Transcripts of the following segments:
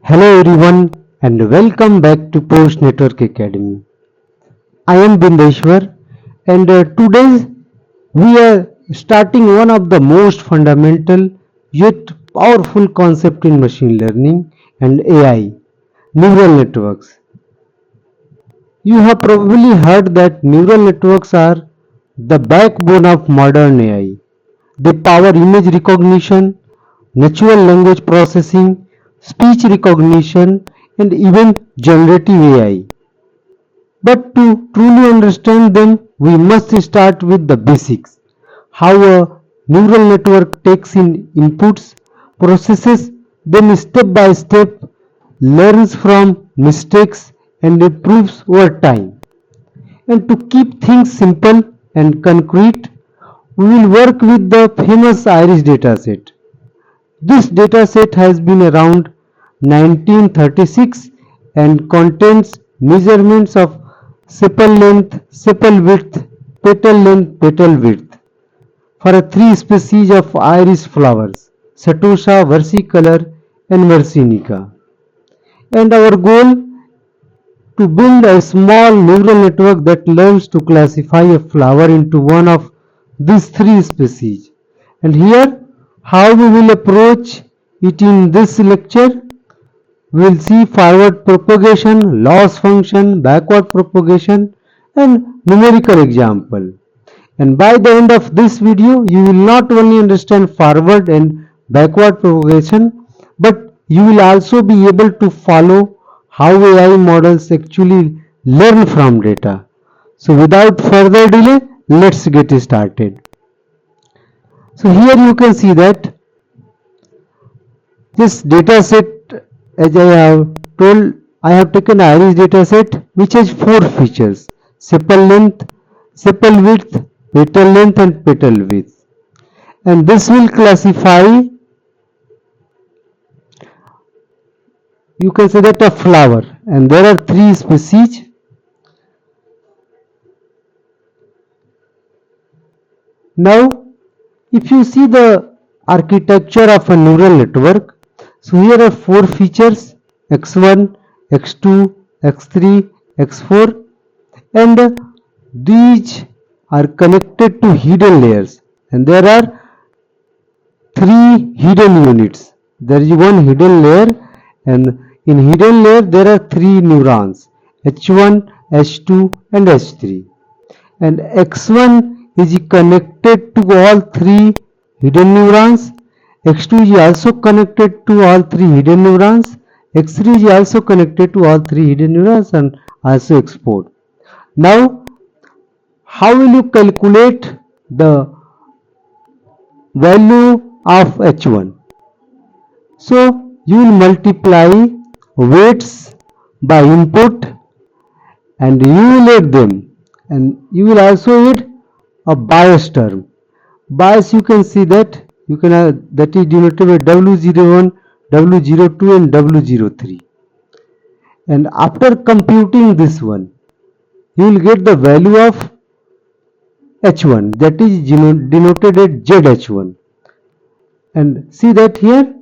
Hello everyone and welcome back to PostNetwork Academy. I am Bindeshwar and today we are starting one of the most fundamental yet powerful concept in machine learning and AI, neural networks. You have probably heard that neural networks are the backbone of modern AI. They power image recognition, natural language processing, speech recognition, and even generative AI. But to truly understand them, we must start with the basics. How a neural network takes in inputs, processes them step by step, learns from mistakes, and improves over time. And to keep things simple and concrete, we will work with the famous Iris dataset. This dataset has been around 1936 and contains measurements of sepal length, sepal width, petal length, petal width for three species of iris flowers, Setosa, versicolor and Virginica. And our goal to build a small neural network that learns to classify a flower into one of these three species. And here, how we will approach it in this lecture. We will see forward propagation, loss function, backward propagation, and numerical example. And by the end of this video, you will not only understand forward and backward propagation, but you will also be able to follow how AI models actually learn from data. So without further delay, let's get started. So here you can see that this data set, as I have told, I have taken iris data set which has four features: sepal length, sepal width, petal length and petal width. And this will classify, you can say that, a flower, and there are three species. Now if you see the architecture of a neural network, so here are four features: x1, x2, x3, x4, and these are connected to hidden layers, and there are three hidden units. There is one hidden layer, and in hidden layer there are three neurons: h1, h2 and h3. And x1 is connected to all three hidden neurons, x2 is also connected to all three hidden neurons, x3 is also connected to all three hidden neurons and also x4. Now how will you calculate the value of h1? So you will multiply weights by input and you will add them, and you will also add a bias term. Bias, you can see that that is denoted by W01, W02 and W03. And after computing this one, you will get the value of H1, that is denoted as ZH1. And see that here,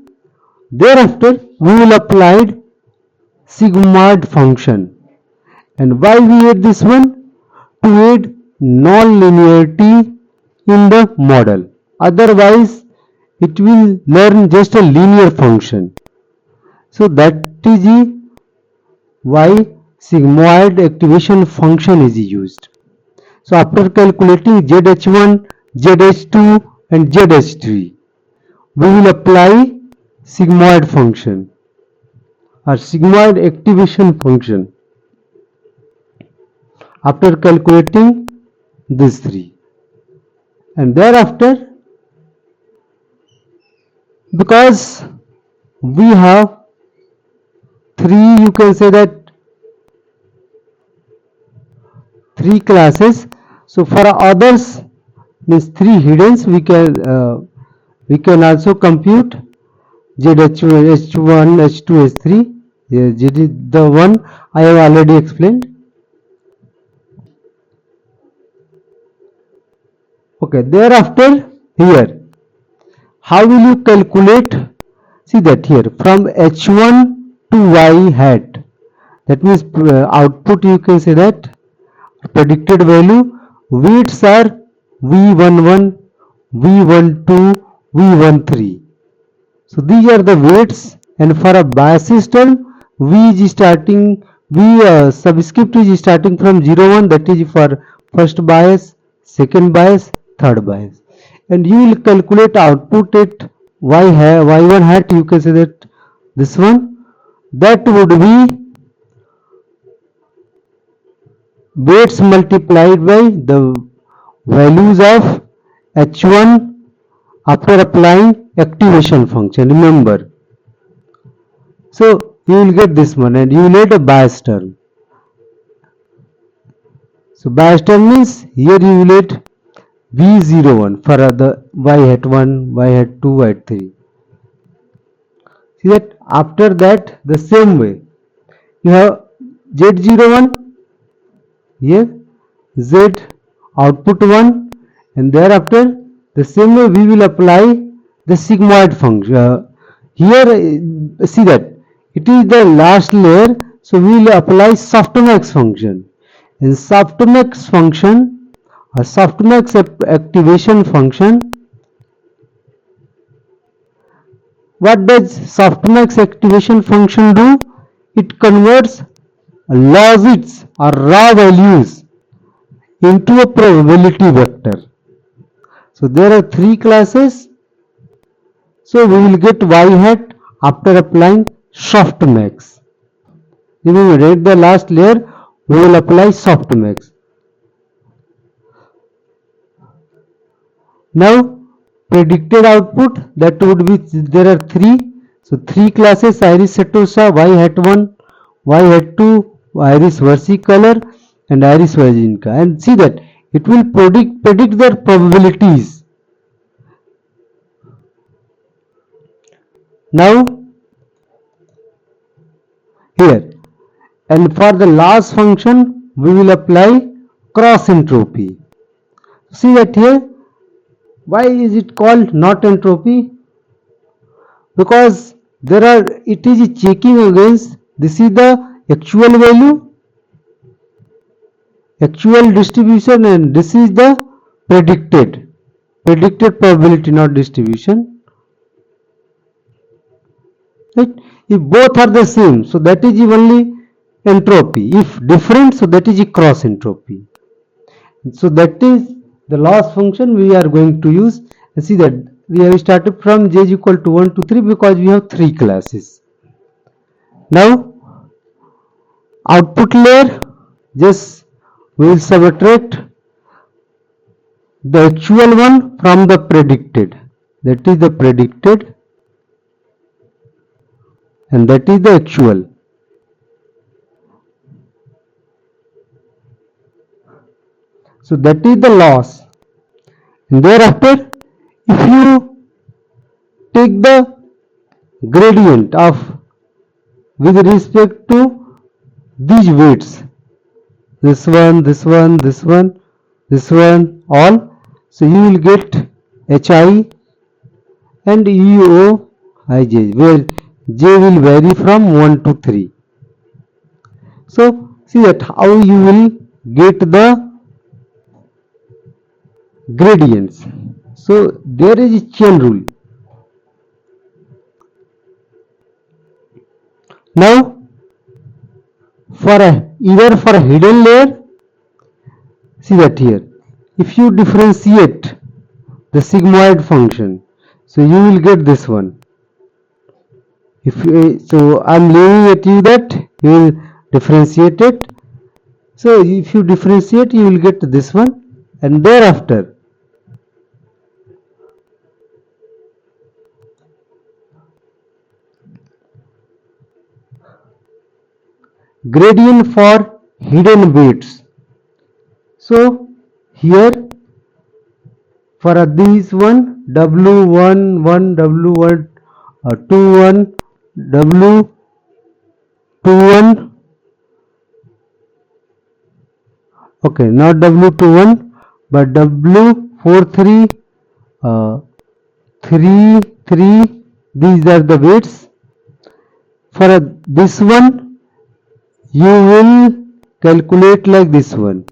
thereafter we will apply sigmoid function. And why we add this one? To add non-linearity in the model. Otherwise, it will learn just a linear function. So that is why sigmoid activation function is used. So after calculating ZH1, ZH2 and ZH3, we will apply sigmoid function or sigmoid activation function after calculating these three. And thereafter, because we have three, you can say that, three classes, so for others, means three hiddens, we can also compute ZH1, H1, H2, H3. The one I have already explained. Okay, thereafter here, how will you calculate? See that here, from H1 to y hat. That means output, you can say that predicted value weights are V11, V12, V13. So these are the weights, and for a bias system, V is starting, subscript is starting from 01, that is for first bias, second bias, third bias. And you will calculate output at y1 hat, you can say that this one, that would be weights multiplied by the values of h1 after applying activation function, remember. So you will get this one, and you will get a bias term. So bias term means here you will get V01 for the y hat 1, y hat 2, y hat 3. See that after that the same way you have Z01 here, Z output 1, and thereafter the same way we will apply the sigmoid function. Here see that it is the last layer, so we will apply softmax function. In softmax function, a softmax activation function, what does softmax activation function do? It converts logits or raw values into a probability vector. So there are three classes. So we will get y hat after applying softmax. Remember, at the last layer we will apply softmax. Now predicted output, that would be, there are three. So three classes: Iris-setosa, y hat 1, y hat 2, Iris-versicolor, and Iris-virginica. And see that it will predict their probabilities. Now here, and for the last function we will apply cross entropy. See that here, why is it called not entropy? Because there are, it is checking against, this is the actual value, actual distribution, and this is the predicted probability, not distribution. Right? If both are the same, so that is only entropy. If different, so that is cross entropy. So that is the last function we are going to use. And see that we have started from j is equal to 1 to 3 because we have three classes. Now output layer, just we will subtract the actual one from the predicted, that is the predicted, and that is the actual. So that is the loss. And thereafter, if you take the gradient of with respect to these weights, this one, this one, this one, this one, all, so you will get HI and EOIJ, where J will vary from 1 to 3. So see that how you will get the gradients. So there is a chain rule. Now either for a hidden layer, see that here, if you differentiate the sigmoid function, so you will get this one. If you, so I am leaving it you that you will differentiate it. So if you differentiate, you will get this one, and thereafter gradient for hidden weights. So here for these one, W1, 1, W1, 2, 1, W2, 1, okay, not W21 but W43, 3, 3, these are the weights. for this one you will calculate like this one,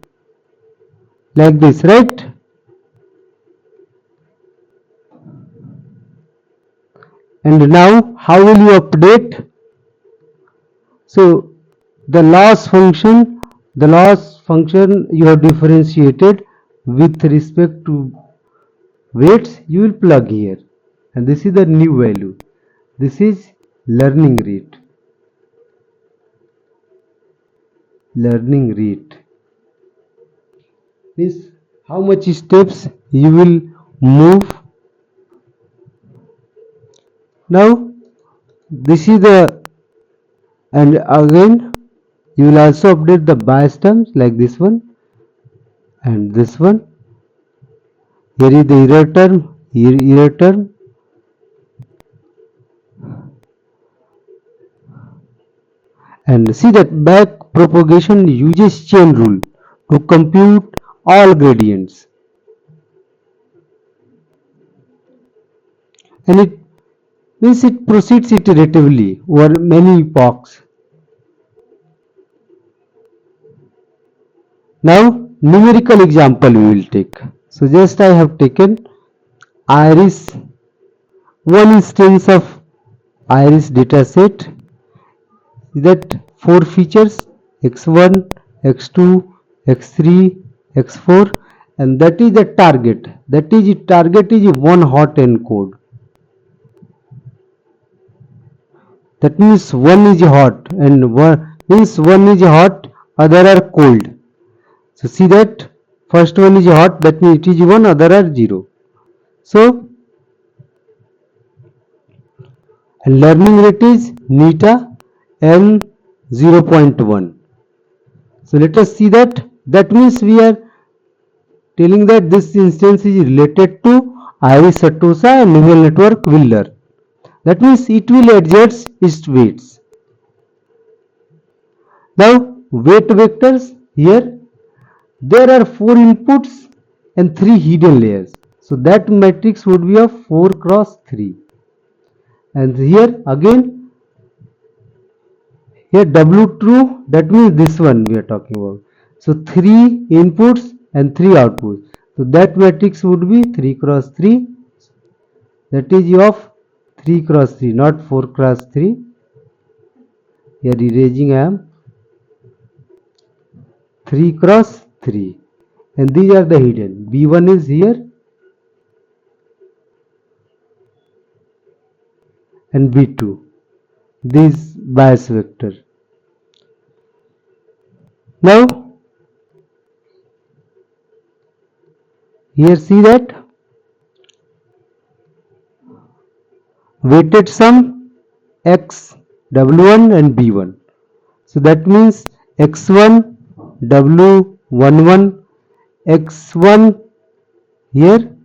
like this, right? And now how will you update? So the loss function you have differentiated with respect to weights, you will plug here, and this is the new value. This is learning rate. Learning rate is how much steps you will move. Now this is the, and again you will also update the bias terms like this one and this one. Here is the error term, here error term, and see that back propagation uses chain rule to compute all gradients, and it means it proceeds iteratively over many epochs. Now numerical example we will take. So just I have taken Iris, one instance of Iris dataset, that 4 features x1, x2, x3, x4, and that is the target. That is target is one hot encode. That means one is hot and one means one is hot, other are cold. So see that first one is hot, that means it is 1, other are 0. So and learning rate is neta n 0.1. So let us see that. That means we are telling that this instance is related to Iris-setosa and neural network will learn. That means it will adjust its weights. Now weight vectors, here there are 4 inputs and 3 hidden layers. So that matrix would be of 4 cross 3. And here again, here W true, that means this one we are talking about. So 3 inputs and 3 outputs. So that matrix would be 3 cross 3. That is of 3 cross 3, not 4 cross 3. Here erasing I am 3 cross 3. And these are the hidden. B1 is here and B2. This bias vector. Now here see that weighted sum x w1 and b1. So that means x1 w11 x1 here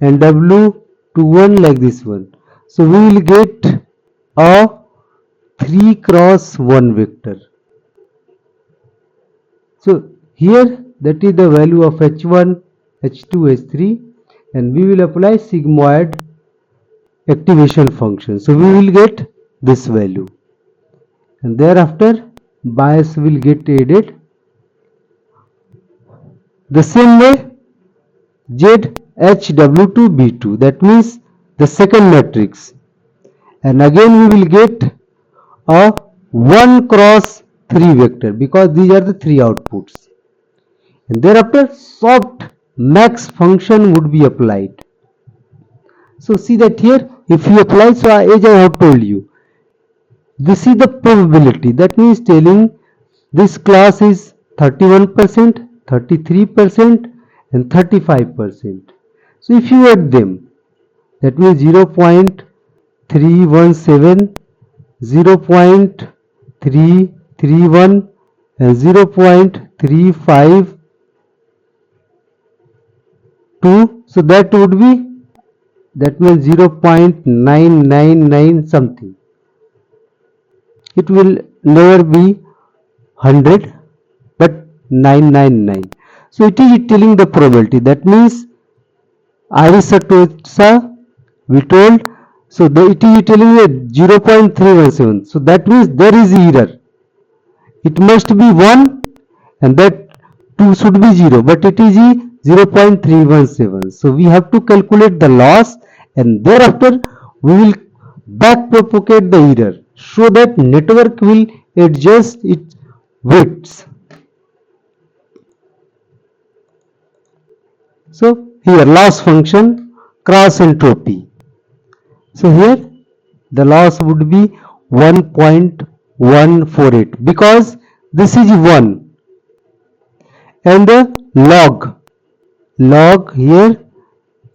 and w21 like this one. So we will get a 3 cross 1 vector. So here that is the value of h1, h2, h3, and we will apply sigmoid activation function. So we will get this value, and thereafter bias will get added. The same way z h w2 b2, that means the second matrix, and again we will get a 1 cross 3 vector because these are the 3 outputs, and thereafter soft max function would be applied. So see that here if you apply, so as I have told you, this is the probability, that means telling this class is 31%, 33% and 35%. So if you add them, that means 0.317, 0.331 and 0.352. So that would be, that means 0.999 something. It will never be 100 but 999. So it is telling the probability. That means Iris-setosa, we told So it is telling me 0.317. So that means there is error. It must be 1 and that 2 should be 0, but it is 0.317. So we have to calculate the loss, and thereafter we will back propagate the error so that network will adjust its weights. So here loss function cross entropy. So here the loss would be 1.148 because this is 1, and the log here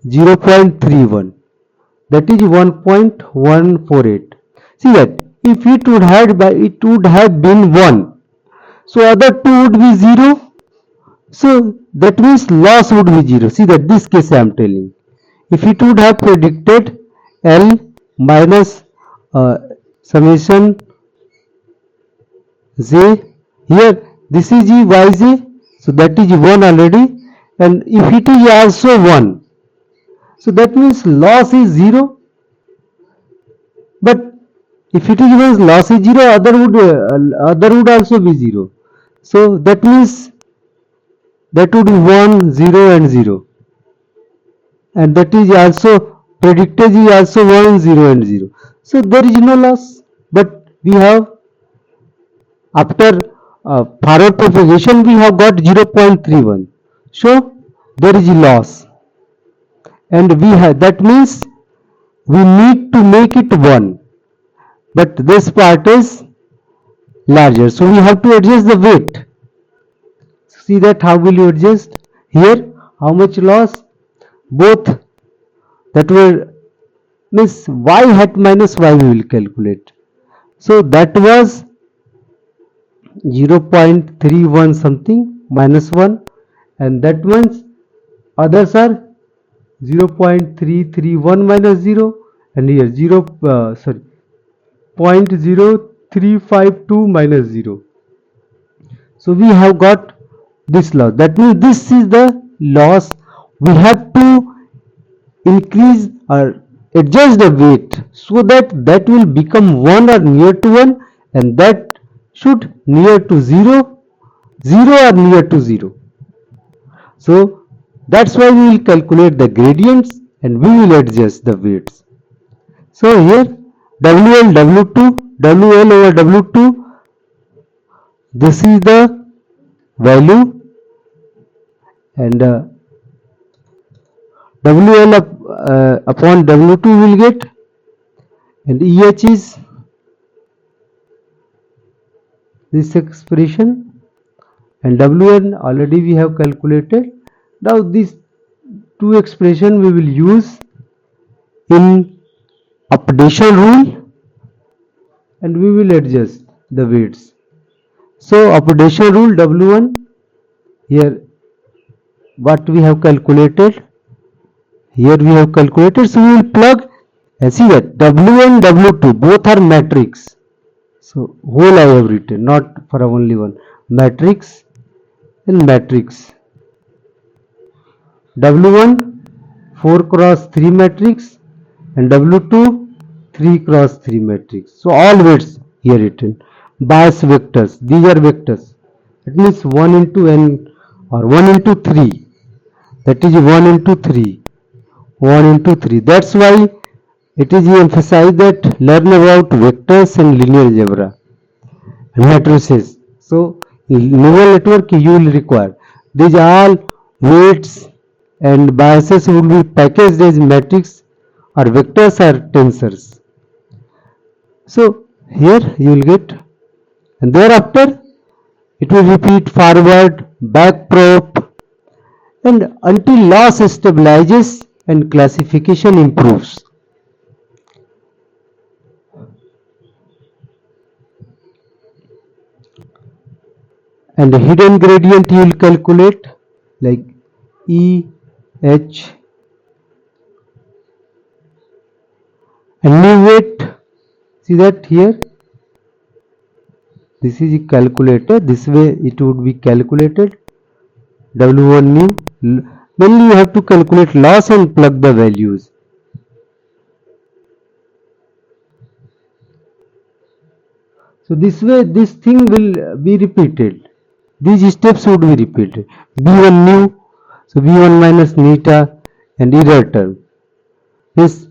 0.31, that is 1.148. See that if it would have been 1, so other two would be 0. So that means loss would be 0. See that this case I am telling. If it would have predicted L minus summation j, here this is yj, so that is 1 already, and if it is also 1, so that means loss is 0. But if it is means loss is 0, other would also be 0. So that means that would be 1, 0 and 0, and that is also predicted is also 1, 0 and 0. So there is no loss, but we have after forward propagation we have got 0.31. So there is loss, and we have, that means we need to make it 1, but this part is larger, so we have to adjust the weight. See that how will you adjust here, how much loss, both that were means y hat minus y we will calculate. So that was 0.31 something minus 1, and that ones others are 0.331 minus 0, and here 0.0352 minus 0. So we have got this loss. That means this is the loss. We have to increase or adjust the weight so that that will become 1 or near to 1, and that should near to 0, 0 or near to 0. So that's why we will calculate the gradients and we will adjust the weights. So here WL W2, WL over W2, this is the value, and WL upon W2 will get, and EH is this expression, and WN already we have calculated. Now these two expression we will use in updation rule, and we will adjust the weights. So updation rule W1, here what we have calculated, here we have calculated, so we will plug and see that W1 W2 both are matrix. So whole I have written, not for only one, matrix and matrix. W1 4 cross 3 matrix and W2 3 cross 3 matrix. So all weights here written. Bias vectors, these are vectors. It means 1 into n or 1 into 3. That is 1 into 3. 1 into 3. That's why it is emphasized that learn about vectors and linear algebra and matrices. So in neural network you will require these all weights and biases will be packaged as matrix or vectors or tensors. So here you will get, and thereafter it will repeat forward, back prop, and until loss stabilizes and classification improves. And the hidden gradient you will calculate like E, H, and new weight. See that here, this is calculated, this way it would be calculated. W1 new, mainly you have to calculate loss and plug the values. So this way this thing will be repeated. These steps would be repeated. B1 new, so B1 minus neta and error term. This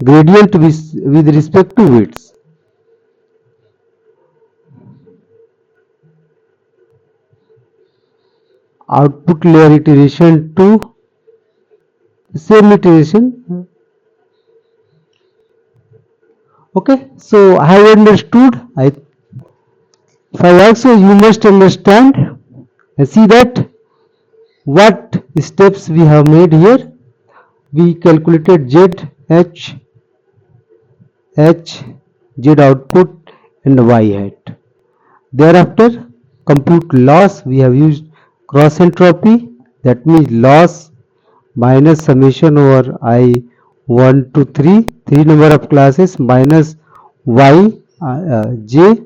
gradient with respect to widths. Output layer iteration to same iteration. Okay, so I have understood. If I ask you, you must understand and see that what steps we have made here. We calculated Z, H, Z output and Y hat. Thereafter, compute loss. We have used cross entropy, that means loss minus summation over I1 to 3, 3 number of classes minus Y j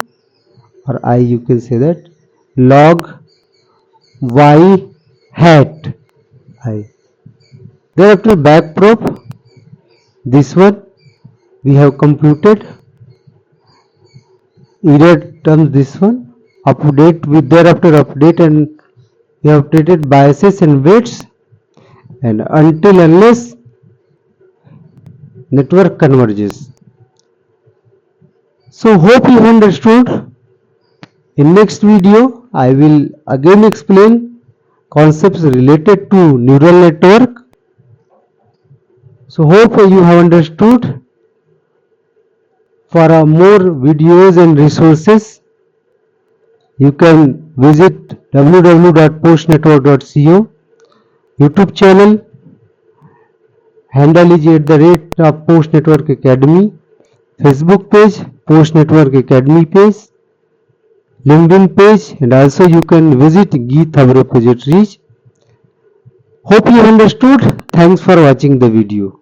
or I, you can say that, log Y hat I. Thereafter backprop, this one we have computed, error terms this one, update with thereafter update, and we have updated biases and weights, and until unless network converges. So hope you understood. In next video I will again explain concepts related to neural network. So hope you have understood. For more videos and resources, you can visit www.postnetwork.co. YouTube channel handle is @ Post Network Academy. Facebook page Post Network Academy page, LinkedIn page, and also you can visit GitHub repositories. Hope you understood. Thanks for watching the video.